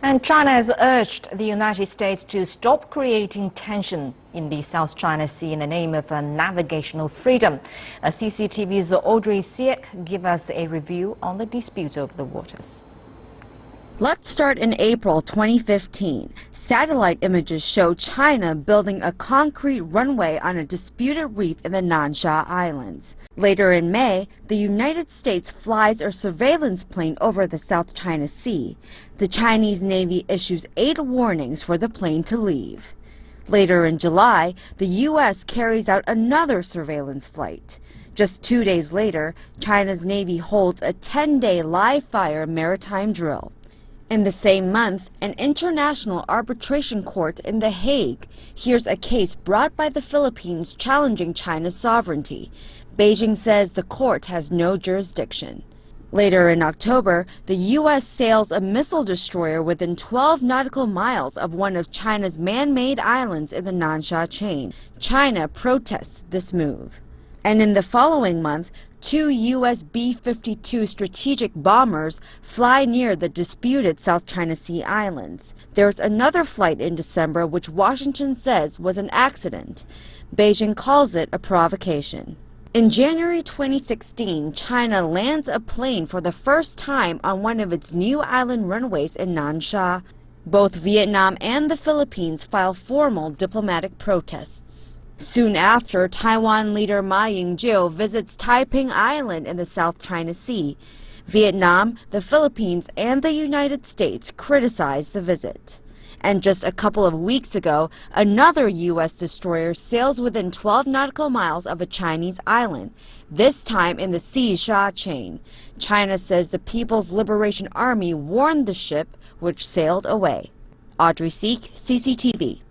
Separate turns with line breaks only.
And China has urged the United States to stop creating tension in the South China Sea in the name of navigational freedom. CCTV's Audrey Siek gives us a review on the dispute over the waters.
Let's start in April 2015. Satellite images show China building a concrete runway on a disputed reef in the Nansha Islands. Later in May, the United States flies a surveillance plane over the South China Sea. The Chinese Navy issues 8 warnings for the plane to leave. Later in July, the U.S. carries out another surveillance flight. Just 2 days later, China's Navy holds a 10-day live-fire maritime drill. In the same month, an international arbitration court in The Hague hears a case brought by the Philippines challenging China's sovereignty. Beijing says the court has no jurisdiction. Later in October, the U.S. sails a missile destroyer within 12 nautical miles of one of China's man-made islands in the Nansha chain. China protests this move. And in the following month, 2 U.S. B-52 strategic bombers fly near the disputed South China Sea islands. There's another flight in December which Washington says was an accident. Beijing calls it a provocation. In January 2016, China lands a plane for the first time on one of its new island runways in Nansha. Both Vietnam and the Philippines file formal diplomatic protests. Soon after, Taiwan leader Ma Ying-jeou visits Taiping Island in the South China Sea. Vietnam, the Philippines, and the United States criticized the visit. And just a couple of weeks ago, another U.S. destroyer sails within 12 nautical miles of a Chinese island, this time in the Xisha chain. China says the People's Liberation Army warned the ship, which sailed away. Audrey Siek, CCTV.